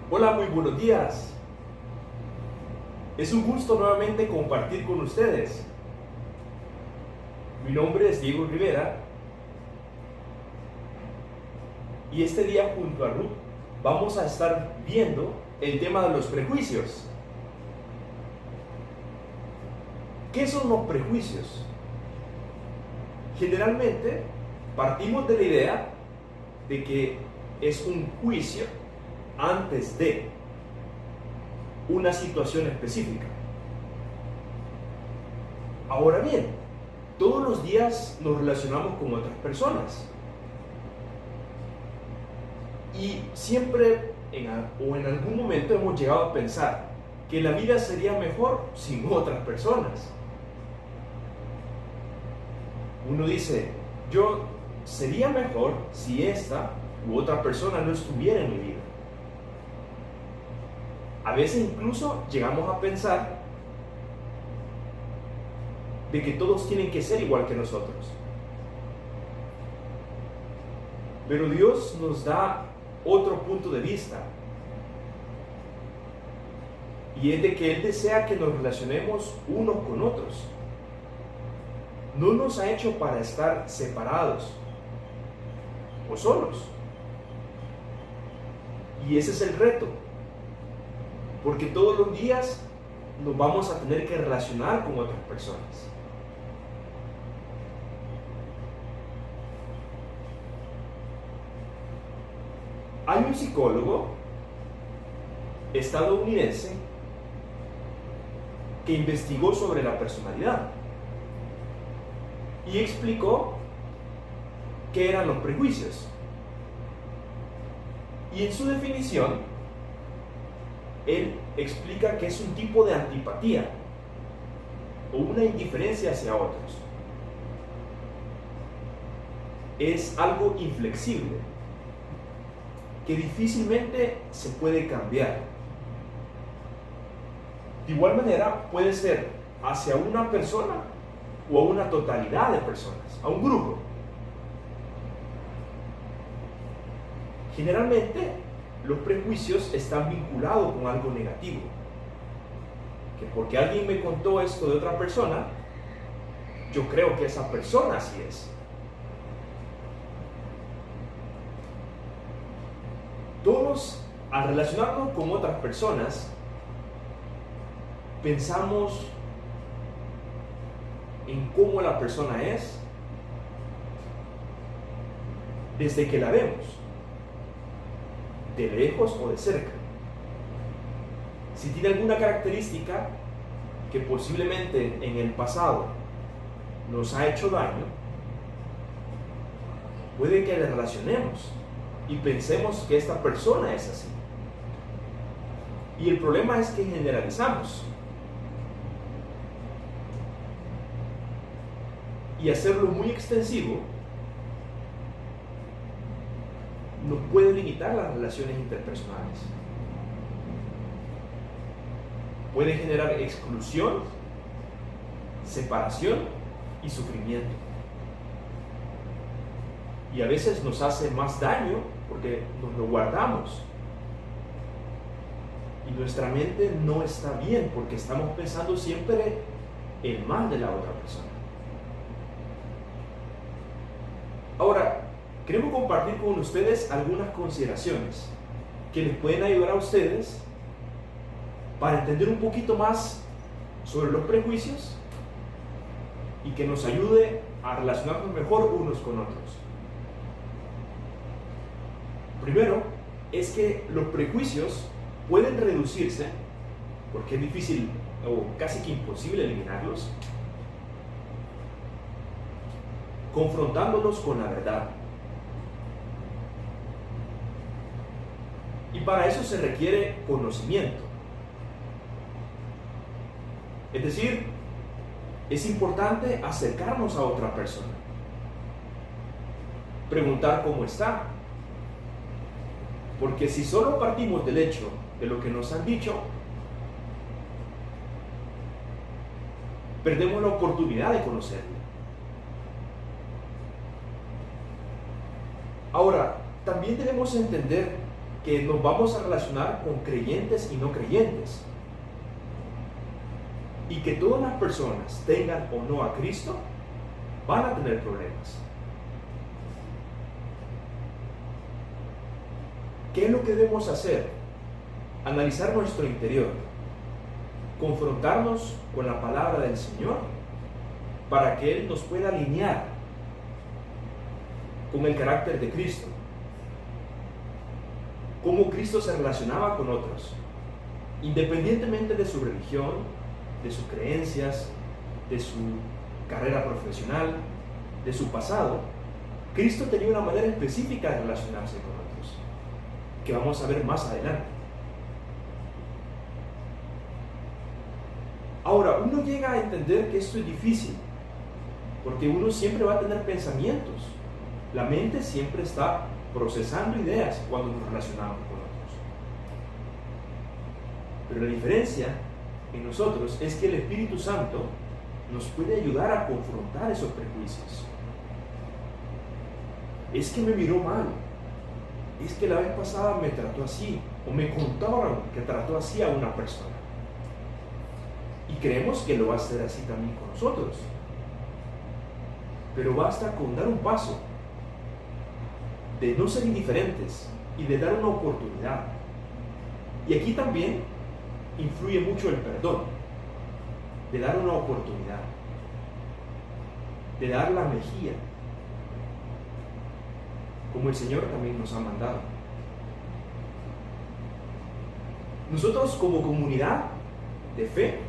Hola, muy buenos días. Es un gusto nuevamente compartir con ustedes. Mi nombre es Diego Rivera y este día junto a Ruth vamos a estar viendo el tema de los prejuicios. ¿Qué son los prejuicios? Generalmente partimos de la idea de que es un juicio antes de una situación específica. Ahora bien, todos los días nos relacionamos con otras personas y siempre en algún momento hemos llegado a pensar que la vida sería mejor sin otras personas. Uno dice, yo sería mejor si esta u otra persona no estuviera en mi vida. A veces incluso llegamos a pensar de que todos tienen que ser igual que nosotros. Pero Dios nos da otro punto de vista. Y es de que Él desea que nos relacionemos unos con otros. No nos ha hecho para estar separados o solos. Y ese es el reto. Porque todos los días nos vamos a tener que relacionar con otras personas. Hay un psicólogo estadounidense que investigó sobre la personalidad y explicó qué eran los prejuicios. Y en su definición, él explica que es un tipo de antipatía o una indiferencia hacia otros. Es algo inflexible que difícilmente se puede cambiar. De igual manera, puede ser hacia una persona o a una totalidad de personas, a un grupo. Generalmente, los prejuicios están vinculados con algo negativo. Que porque alguien me contó esto de otra persona, yo creo que esa persona así es. Todos, al relacionarnos con otras personas, pensamos en cómo la persona es desde que la vemos, de lejos o de cerca. Si tiene alguna característica que posiblemente en el pasado nos ha hecho daño, puede que la relacionemos y pensemos que esta persona es así. Y el problema es que generalizamos. Y hacerlo muy extensivo nos puede limitar las relaciones interpersonales. Puede generar exclusión, separación y sufrimiento. Y a veces nos hace más daño porque nos lo guardamos. Y nuestra mente no está bien porque estamos pensando siempre el mal de la otra persona. Ahora, queremos compartir con ustedes algunas consideraciones que les pueden ayudar a ustedes para entender un poquito más sobre los prejuicios y que nos ayude a relacionarnos mejor unos con otros. Primero, es que los prejuicios pueden reducirse, porque es difícil o casi que imposible eliminarlos, confrontándolos con la verdad. Y para eso se requiere conocimiento. Es decir, es importante acercarnos a otra persona, preguntar cómo está, porque si solo partimos del hecho de lo que nos han dicho, perdemos la oportunidad de conocerlo. Ahora, también debemos entender que nos vamos a relacionar con creyentes y no creyentes. Y que todas las personas, tengan o no a Cristo, van a tener problemas. ¿Qué es lo que debemos hacer? Analizar nuestro interior, confrontarnos con la palabra del Señor para que Él nos pueda alinear con el carácter de Cristo, cómo Cristo se relacionaba con otros, independientemente de su religión, de sus creencias, de su carrera profesional, de su pasado. Cristo tenía una manera específica de relacionarse con otros, que vamos a ver más adelante. Ahora, uno llega a entender que esto es difícil, porque uno siempre va a tener pensamientos. La mente siempre está procesando ideas cuando nos relacionamos con otros. Pero la diferencia en nosotros es que el Espíritu Santo nos puede ayudar a confrontar esos prejuicios. Es que me miró mal, es que la vez pasada me trató así, o me contaron que trató así a una persona. Y creemos que lo va a hacer así también con nosotros. Pero basta con dar un paso, de no ser indiferentes y de dar una oportunidad. Y aquí también influye mucho el perdón, de dar una oportunidad, de dar la mejilla, como el Señor también nos ha mandado. Nosotros como comunidad de fe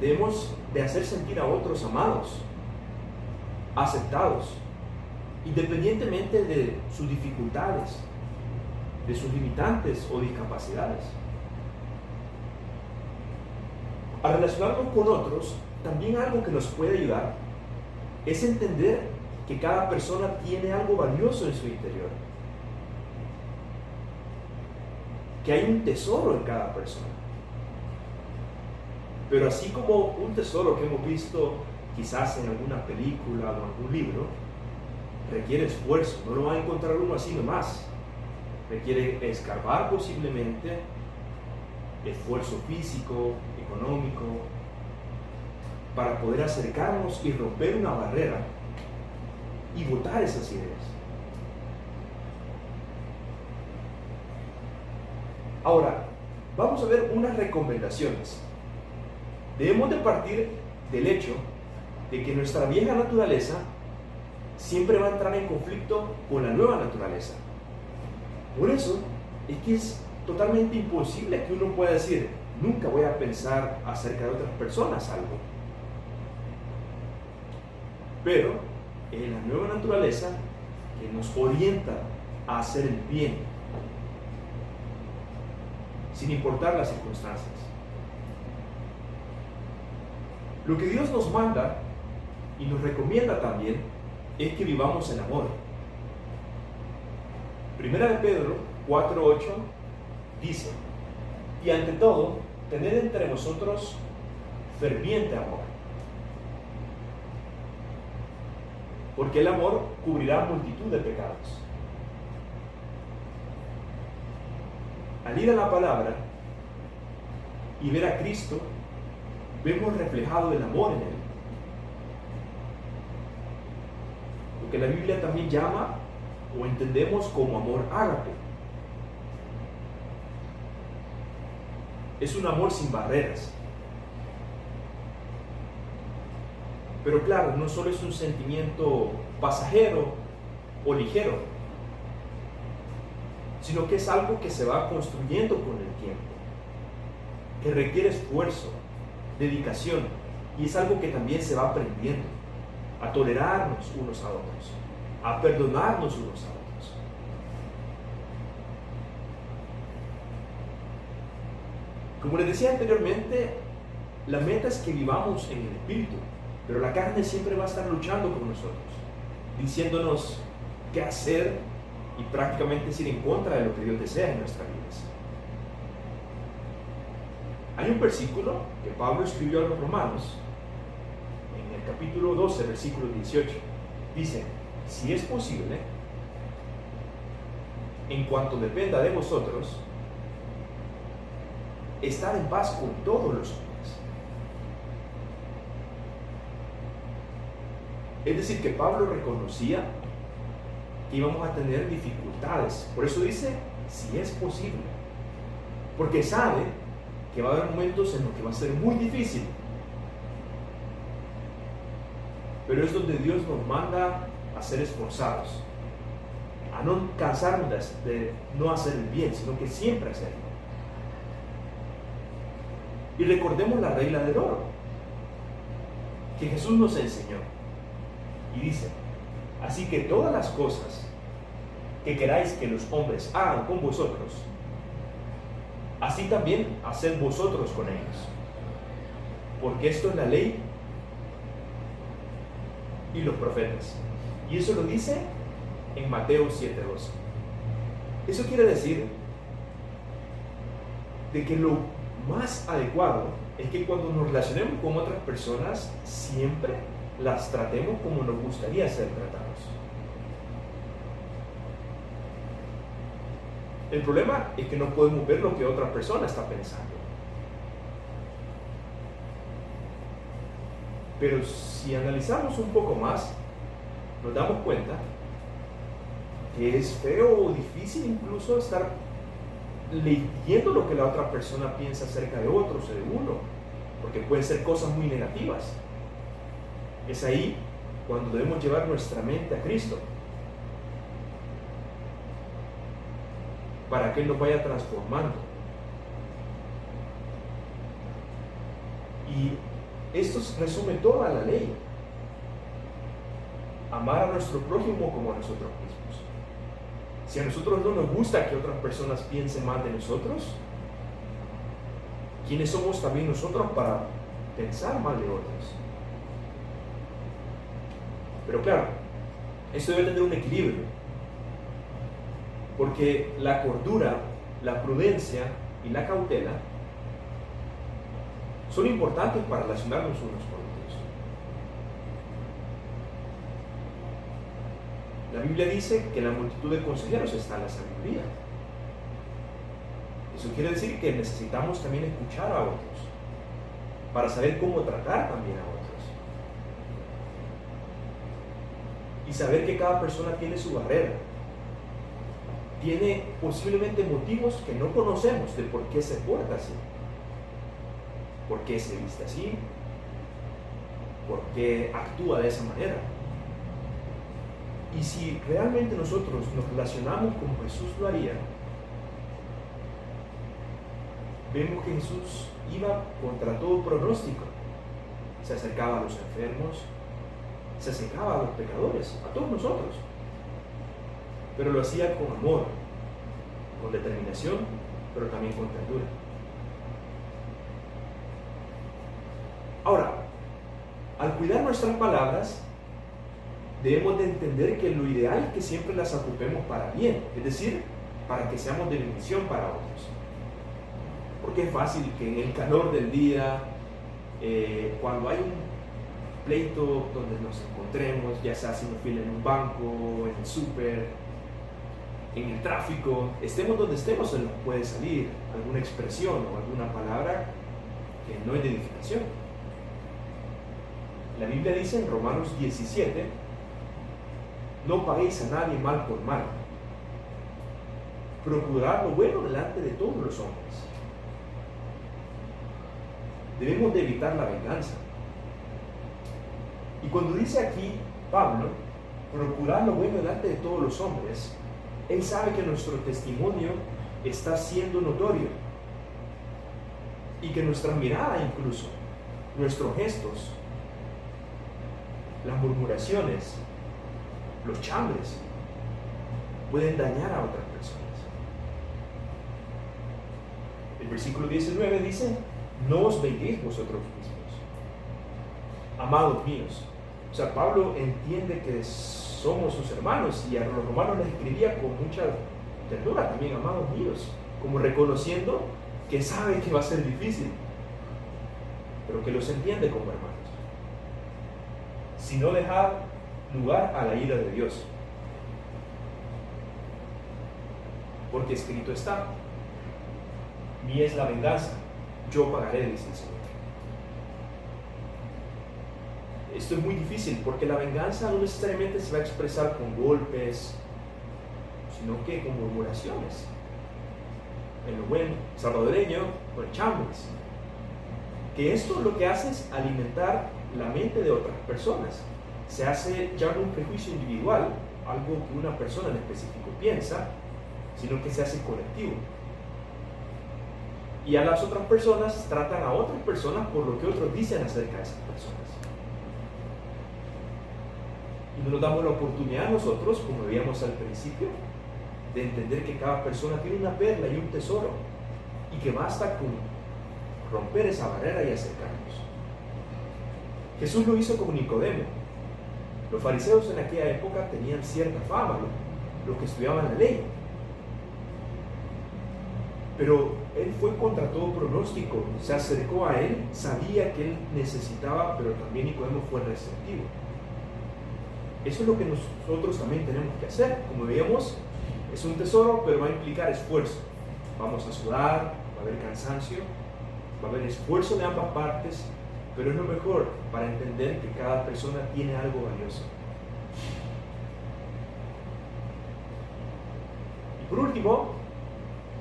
debemos de hacer sentir a otros amados, aceptados, independientemente de sus dificultades, de sus limitantes o discapacidades. Al relacionarnos con otros, también algo que nos puede ayudar es entender que cada persona tiene algo valioso en su interior, que hay un tesoro en cada persona. Pero así como un tesoro que hemos visto quizás en alguna película o en algún libro, requiere esfuerzo, no lo va a encontrar uno así nomás. Requiere escarbar posiblemente, esfuerzo físico, económico, para poder acercarnos y romper una barrera y botar esas ideas. Ahora, vamos a ver unas recomendaciones. Debemos de partir del hecho de que nuestra vieja naturaleza siempre va a entrar en conflicto con la nueva naturaleza. Por eso es que es totalmente imposible que uno pueda decir, nunca voy a pensar acerca de otras personas algo. Pero es la nueva naturaleza que nos orienta a hacer el bien, sin importar las circunstancias. Lo que Dios nos manda y nos recomienda también es que vivamos en amor. Primera de Pedro 4:8 dice: y ante todo, tened entre vosotros ferviente amor, porque el amor cubrirá multitud de pecados. Al ir a la palabra y ver a Cristo, vemos reflejado el amor en Él. Lo que la Biblia también llama o entendemos como amor ágape. Es un amor sin barreras. Pero claro, no solo es un sentimiento pasajero o ligero, sino que es algo que se va construyendo con el tiempo, que requiere esfuerzo, dedicación, y es algo que también se va aprendiendo a tolerarnos unos a otros, a perdonarnos unos a otros. Como les decía anteriormente, la meta es que vivamos en el Espíritu, pero la carne siempre va a estar luchando con nosotros, diciéndonos qué hacer y prácticamente es ir en contra de lo que Dios desea en nuestras vidas. Hay un versículo que Pablo escribió a los romanos, en el capítulo 12, versículo 18. Dice: si es posible, en cuanto dependa de vosotros, estar en paz con todos los hombres. Es decir, que Pablo reconocía que íbamos a tener dificultades. Por eso dice, si es posible. Porque sabe que va a haber momentos en los que va a ser muy difícil. Pero es donde Dios nos manda a ser esforzados, a no cansarnos de no hacer el bien, sino que siempre hacerlo. Y recordemos la regla del oro que Jesús nos enseñó. Y dice, así que todas las cosas que queráis que los hombres hagan con vosotros, así también haced vosotros con ellos. Porque esto es la ley y los profetas. Y eso lo dice en Mateo 7:12. Eso quiere decir de que lo más adecuado es que cuando nos relacionemos con otras personas, siempre las tratemos como nos gustaría ser tratados. El problema es que no podemos ver lo que otra persona está pensando. Pero si analizamos un poco más, nos damos cuenta que es feo o difícil incluso estar leyendo lo que la otra persona piensa acerca de otros o de uno, porque pueden ser cosas muy negativas. Es ahí cuando debemos llevar nuestra mente a Cristo, para que Él nos vaya transformando. Y esto resume toda la ley: amar a nuestro prójimo como a nosotros mismos. Si a nosotros no nos gusta que otras personas piensen mal de nosotros, ¿quiénes somos también nosotros para pensar mal de otros? Pero claro, esto debe tener un equilibrio, porque la cordura, la prudencia y la cautela son importantes para relacionarnos unos con otros. La Biblia dice que en la multitud de consejeros está la sabiduría. Eso quiere decir que necesitamos también escuchar a otros para saber cómo tratar también a otros. Y saber que cada persona tiene su barrera. Tiene posiblemente motivos que no conocemos de por qué se porta así. ¿Por qué se viste así? ¿Por qué actúa de esa manera? Y si realmente nosotros nos relacionamos como Jesús lo haría, vemos que Jesús iba contra todo pronóstico. Se acercaba a los enfermos, se acercaba a los pecadores, a todos nosotros. Pero lo hacía con amor, con determinación, pero también con ternura. Ahora, al cuidar nuestras palabras, debemos de entender que lo ideal es que siempre las ocupemos para bien, es decir, para que seamos de bendición para otros. Porque es fácil que en el calor del día, cuando hay un pleito donde nos encontremos, ya sea haciendo fila en un banco, en el súper, en el tráfico, estemos donde estemos, se nos puede salir alguna expresión o alguna palabra que no es de edificación. La Biblia dice en Romanos 17, no paguéis a nadie mal por mal. Procurad lo bueno delante de todos los hombres. Debemos de evitar la venganza. Y cuando dice aquí Pablo, procurar lo bueno delante de todos los hombres, él sabe que nuestro testimonio está siendo notorio y que nuestra mirada incluso, nuestros gestos, las murmuraciones, los chambres, pueden dañar a otras personas. El versículo 19 dice, no os venguéis vosotros mismos, amados míos. O sea, Pablo entiende que somos sus hermanos y a los romanos les escribía con mucha ternura también, amados míos, como reconociendo que sabe que va a ser difícil, pero que los entiende como hermanos. Si no dejad lugar a la ira de Dios. porque escrito está: mía es la venganza, yo pagaré, dice el Señor. Esto es muy difícil porque la venganza no necesariamente se va a expresar con golpes, sino que con murmuraciones. En lo buen salvadoreño, con chambres. Que esto lo que hace es alimentar la mente de otras personas. Se hace ya no un prejuicio individual, algo que una persona en específico piensa, sino que se hace colectivo. Y a las otras personas tratan a otras personas por lo que otros dicen acerca de esas personas. Y no nos damos la oportunidad nosotros, como veíamos al principio, de entender que cada persona tiene una perla y un tesoro, y que basta con romper esa barrera y acercarnos. Jesús lo hizo con Nicodemo. Los fariseos en aquella época tenían cierta fama, los que estudiaban la ley. Pero él fue contra todo pronóstico, se acercó a él, sabía que él necesitaba, pero también Nicodemo fue receptivo. Eso es lo que nosotros también tenemos que hacer. Como veíamos, es un tesoro, pero va a implicar esfuerzo. Vamos a sudar, va a haber cansancio, va a haber esfuerzo de ambas partes, pero es lo mejor para entender que cada persona tiene algo valioso. Y por último,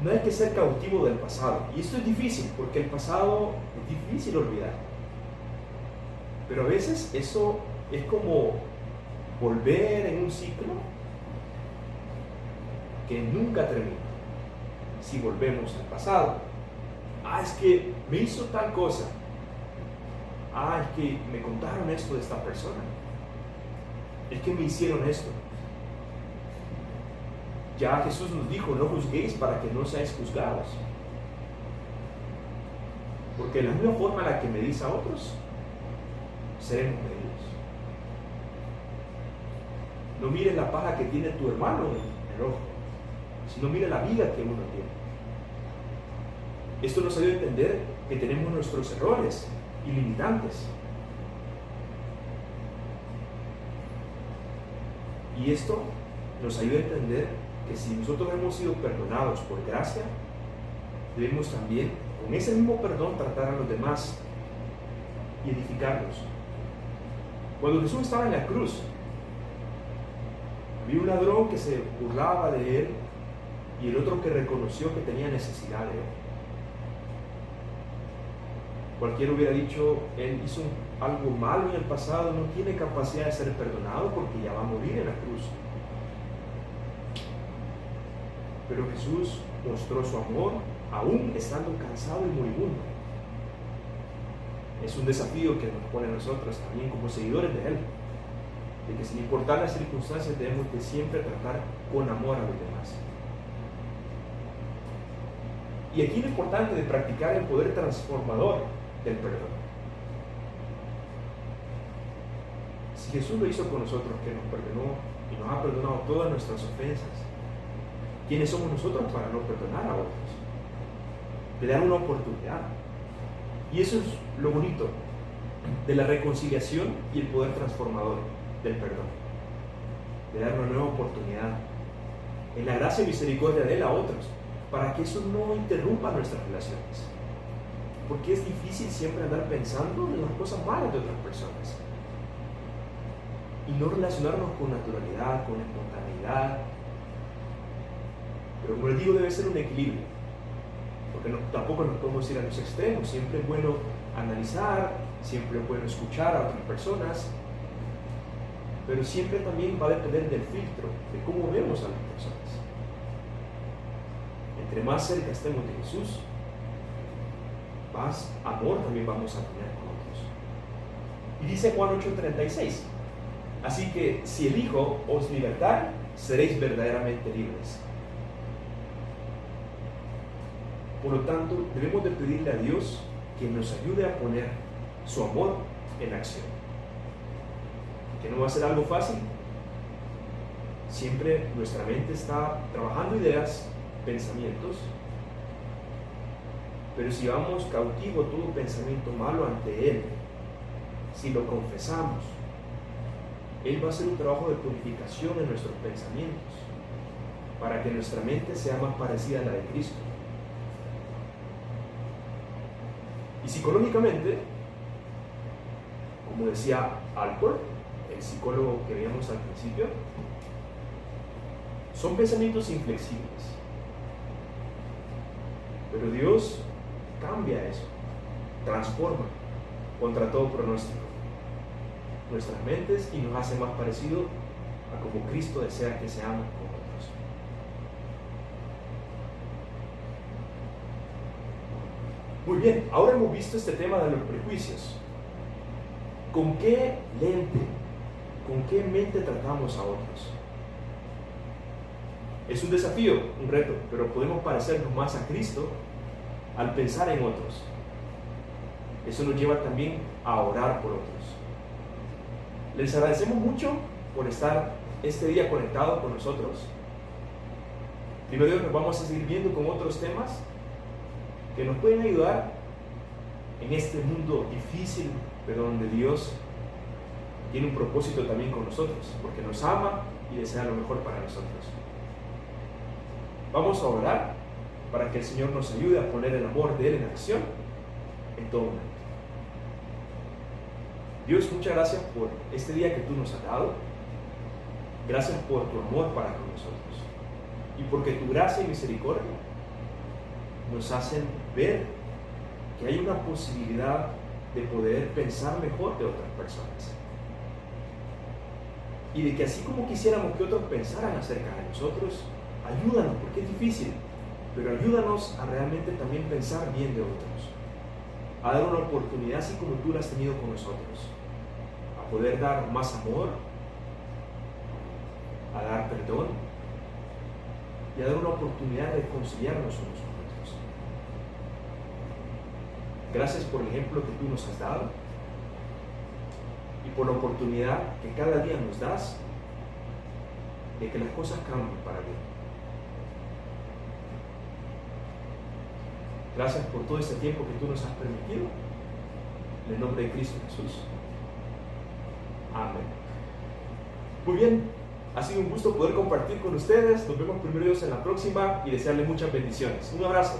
no hay que ser cautivo del pasado. Y esto es difícil, porque el pasado es difícil olvidar. Pero a veces eso es como volver en un ciclo que nunca termina si volvemos al pasado. Es que me hizo tal cosa. Es que me contaron esto de esta persona. Es que me hicieron esto. Ya Jesús nos dijo: no juzguéis para que no seáis juzgados. Porque de la misma forma en la que medís a otros, seremos medidos. No mires la paja que tiene tu hermano en el ojo, sino mire la vida que uno tiene. Esto nos ayuda a entender que tenemos nuestros errores y limitantes. Y esto nos ayuda a entender que si nosotros hemos sido perdonados por gracia, debemos también, con ese mismo perdón, tratar a los demás y edificarlos. Cuando Jesús estaba en la cruz, había un ladrón que se burlaba de él y el otro que reconoció que tenía necesidad de él. Cualquiera hubiera dicho: él hizo algo malo en el pasado, no tiene capacidad de ser perdonado porque ya va a morir en la cruz. Pero Jesús mostró su amor aún estando cansado y moribundo. Es un desafío que nos pone a nosotros también como seguidores de Él, de que sin importar las circunstancias debemos de siempre tratar con amor a los demás. Y aquí lo importante de practicar el poder transformador del perdón. Si Jesús lo hizo con nosotros, que nos perdonó y nos ha perdonado todas nuestras ofensas, ¿quiénes somos nosotros para no perdonar a otros? De dar una oportunidad. Y eso es lo bonito de la reconciliación y el poder transformador del perdón. De dar una nueva oportunidad en la gracia y misericordia de Él a otros, para que eso no interrumpa nuestras relaciones. Porque es difícil siempre andar pensando en las cosas malas de otras personas y no relacionarnos con naturalidad, con espontaneidad. Pero como les digo, debe ser un equilibrio, porque tampoco nos podemos ir a los extremos. Siempre es bueno analizar, siempre es bueno escuchar a otras personas, pero siempre también va a depender del filtro, de cómo vemos a las personas. Entre más cerca estemos de Jesús, más amor también vamos a tener con otros. Y dice Juan 8:36: así que si el Hijo os libertare, seréis verdaderamente libres. Por lo tanto, debemos de pedirle a Dios que nos ayude a poner su amor en acción. Que no va a ser algo fácil. Siempre nuestra mente está trabajando ideas, pensamientos, pero si vamos cautivo todo pensamiento malo ante Él, si lo confesamos, Él va a hacer un trabajo de purificación en nuestros pensamientos para que nuestra mente sea más parecida a la de Cristo. Y psicológicamente, como decía Alport, el psicólogo que veíamos al principio, son pensamientos inflexibles. Pero Dios cambia eso, transforma contra todo pronóstico nuestras mentes y nos hace más parecido a como Cristo desea que seamos con otros. Muy bien, ahora hemos visto este tema de los prejuicios. ¿Con qué lente, con qué mente tratamos a otros? Es un desafío, un reto, pero podemos parecernos más a Cristo al pensar en otros. Eso nos lleva también a orar por otros. Les agradecemos mucho por estar este día conectados con nosotros. Primero Dios, nos vamos a seguir viendo con otros temas que nos pueden ayudar en este mundo difícil, pero donde Dios tiene un propósito también con nosotros, porque nos ama y desea lo mejor para nosotros. Vamos a orar para que el Señor nos ayude a poner el amor de Él en acción en todo momento. Dios, muchas gracias por este día que tú nos has dado. Gracias por tu amor para con nosotros. Y porque tu gracia y misericordia nos hacen ver que hay una posibilidad de poder pensar mejor de otras personas. Y de que así como quisiéramos que otros pensaran acerca de nosotros, ayúdanos, porque es difícil, pero ayúdanos a realmente también pensar bien de otros, a dar una oportunidad así como tú la has tenido con nosotros, a poder dar más amor, a dar perdón y a dar una oportunidad de reconciliarnos unos con otros. Gracias por el ejemplo que tú nos has dado y por la oportunidad que cada día nos das de que las cosas cambien para bien. Gracias por todo este tiempo que tú nos has permitido. En el nombre de Cristo Jesús. Amén. Muy bien, ha sido un gusto poder compartir con ustedes. Nos vemos primero Dios en la próxima y desearles muchas bendiciones. Un abrazo.